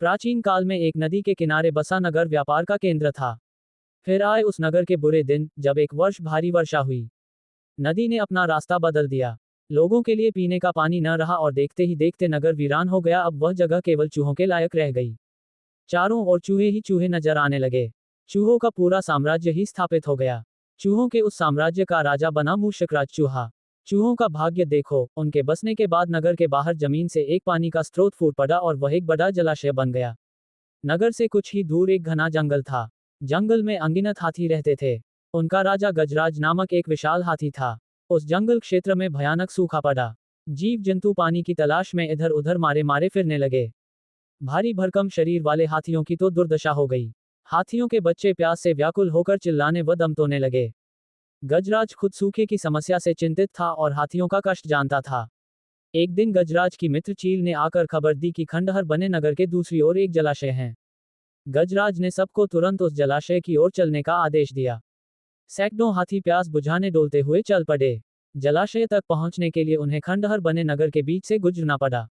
प्राचीन काल में एक नदी के किनारे बसा नगर व्यापार का केंद्र था। फिर आए उस नगर के बुरे दिन, जब एक वर्ष भारी वर्षा हुई। नदी ने अपना रास्ता बदल दिया। लोगों के लिए पीने का पानी न रहा और देखते ही देखते नगर वीरान हो गया। अब वह जगह केवल चूहों के लायक रह गई। चारों ओर चूहे ही चूहे नजर आने लगे। चूहों का पूरा साम्राज्य ही स्थापित हो गया। चूहों के उस साम्राज्य का राजा बना मूषकराज चूहा। चूहों का भाग्य देखो, उनके बसने के बाद नगर के बाहर जमीन से एक पानी का स्रोत फूट पड़ा और वह एक बड़ा जलाशय बन गया। नगर से कुछ ही दूर एक घना जंगल था। जंगल में अनगिनत हाथी रहते थे। उनका राजा गजराज नामक एक विशाल हाथी था। उस जंगल क्षेत्र में भयानक सूखा पड़ा। जीव जंतु पानी की तलाश में इधर उधर मारे मारे फिरने लगे। भारी भरकम शरीर वाले हाथियों की तो दुर्दशा हो गई। हाथियों के बच्चे प्यास से व्याकुल होकर चिल्लाने व दम तोड़ने लगे। गजराज खुद सूखे की समस्या से चिंतित था और हाथियों का कष्ट जानता था। एक दिन गजराज की मित्र चील ने आकर खबर दी कि खंडहर बने नगर के दूसरी ओर एक जलाशय है। गजराज ने सबको तुरंत उस जलाशय की ओर चलने का आदेश दिया। सैकड़ों हाथी प्यास बुझाने डोलते हुए चल पड़े। जलाशय तक पहुंचने के लिए उन्हें खंडहर बने नगर के बीच से गुजरना पड़ा।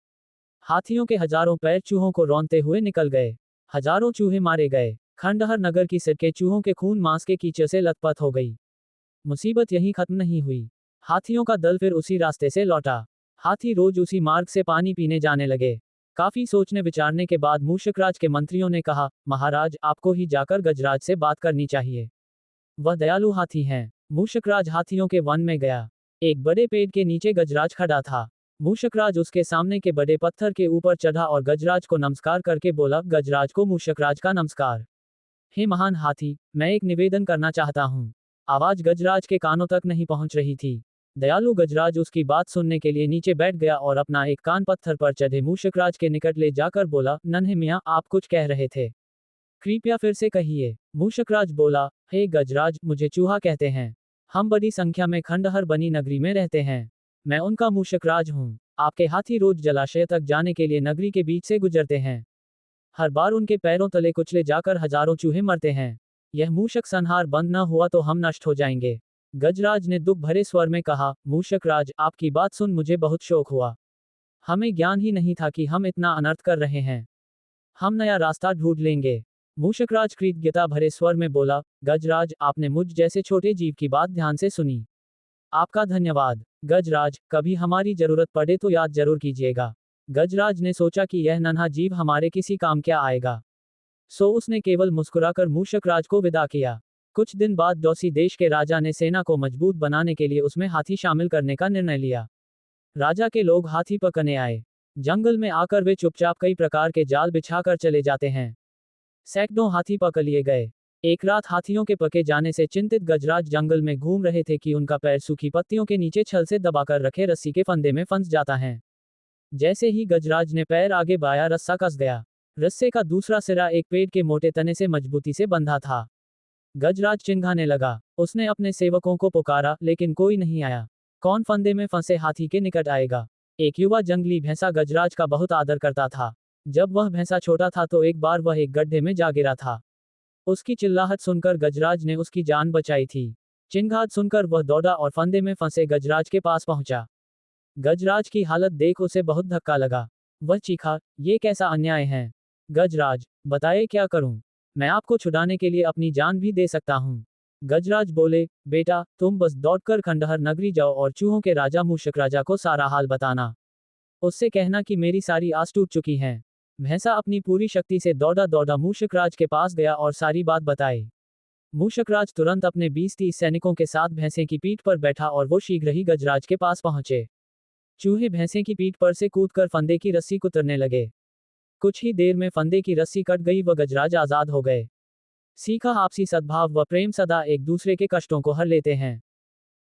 हाथियों के हजारों पैर चूहों को रौंदते हुए निकल गए। हजारों चूहे मारे गए। खंडहर नगर की सड़कें चूहों के खून मांस के कीचड़ से लथपथ हो गई। मुसीबत यहीं खत्म नहीं हुई। हाथियों का दल फिर उसी रास्ते से लौटा। हाथी रोज उसी मार्ग से पानी पीने जाने लगे। काफी सोचने विचारने के बाद मूषकराज के मंत्रियों ने कहा, महाराज, आपको ही जाकर गजराज से बात करनी चाहिए। वह दयालु हाथी हैं। मूषकराज हाथियों के वन में गया। एक बड़े पेड़ के नीचे गजराज खड़ा था। मूषकराज उसके सामने के बड़े पत्थर के ऊपर चढ़ा और गजराज को नमस्कार करके बोला। गजराज को मूषकराज का नमस्कार। हे महान हाथी, मैं एक निवेदन करना चाहता हूँ। आवाज गजराज के कानों तक नहीं पहुंच रही थी। दयालु गजराज उसकी बात सुनने के लिए नीचे बैठ गया और अपना एक कान पत्थर पर चढ़े मूषकराज के निकट ले जाकर बोला, नन्हे मियाँ, आप कुछ कह रहे थे, कृपया फिर से कहिए। मूषकराज बोला, हे गजराज, मुझे चूहा कहते हैं। हम बड़ी संख्या में खंडहर बनी नगरी में रहते हैं। मैं उनका मूषकराज हूँ। आपके हाथी रोज जलाशय तक जाने के लिए नगरी के बीच से गुजरते हैं। हर बार उनके पैरों तले कुचले जाकर हजारों चूहे मरते हैं। यह मूषक संहार बंद न हुआ तो हम नष्ट हो जाएंगे। गजराज ने दुख भरे स्वर में कहा, मूषकराज, आपकी बात सुन मुझे बहुत शौक हुआ। हमें ज्ञान ही नहीं था कि हम इतना अनर्थ कर रहे हैं। हम नया रास्ता ढूंढ लेंगे। मूषकराज कृतज्ञता भरे स्वर में बोला, गजराज, आपने मुझ जैसे छोटे जीव की बात ध्यान से सुनी। आपका धन्यवाद। गजराज, कभी हमारी जरूरत पड़े तो याद जरूर कीजिएगा। गजराज ने सोचा कि यह नन्हा जीव हमारे किसी काम क्या आएगा, सो उसने केवल मुस्कुराकर मूषकराज को विदा किया। कुछ दिन बाद डौसी देश के राजा ने सेना को मजबूत बनाने के लिए उसमें हाथी शामिल करने का निर्णय लिया। राजा के लोग हाथी पकड़ने आए। जंगल में आकर वे चुपचाप कई प्रकार के जाल बिछाकर चले जाते हैं। सैकड़ों हाथी पकड़ लिए गए। एक रात हाथियों के पके जाने से चिंतित गजराज जंगल में घूम रहे थे कि उनका पैर सूखी पत्तियों के नीचे छल से दबाकर रखे रस्सी के फंदे में फंस जाता है। जैसे ही गजराज ने पैर आगे बढ़ाया, रस्सा कस गया। रस्से का दूसरा सिरा एक पेड़ के मोटे तने से मजबूती से बंधा था। गजराज चिंघाने लगा। उसने अपने सेवकों को पुकारा, लेकिन कोई नहीं आया। कौन फंदे में फंसे हाथी के निकट आएगा। एक युवा जंगली भैंसा गजराज का बहुत आदर करता था। जब वह भैंसा छोटा था तो एक बार वह एक गड्ढे में जा गिरा था। उसकी चिल्लाहट सुनकर गजराज ने उसकी जान बचाई थी। चिंगाट सुनकर वह दौड़ा और फंदे में फंसे गजराज के पास पहुंचा। गजराज की हालत देख उसे बहुत धक्का लगा। वह चीखा, ये कैसा अन्याय है। गजराज, बताए क्या करूं। मैं आपको छुड़ाने के लिए अपनी जान भी दे सकता हूं। गजराज बोले, बेटा, तुम बस दौड़कर खंडहर नगरी जाओ और चूहों के राजा मूषकराजा को सारा हाल बताना। उससे कहना कि मेरी सारी आस टूट चुकी है। भैंसा अपनी पूरी शक्ति से दौड़ा दौड़ा मूषकराज के पास गया और सारी बात बताई। मूषकराज तुरंत अपने 20-30 सैनिकों के साथ भैंसे की पीठ पर बैठा और वो शीघ्र ही गजराज के पास पहुंचे। चूहे भैंसे की पीठ पर से कूदकर फंदे की रस्सी कुतरने लगे। कुछ ही देर में फंदे की रस्सी कट गई व गजराज आजाद हो गए। सीखा, आपसी सद्भाव व प्रेम सदा एक दूसरे के कष्टों को हर लेते हैं।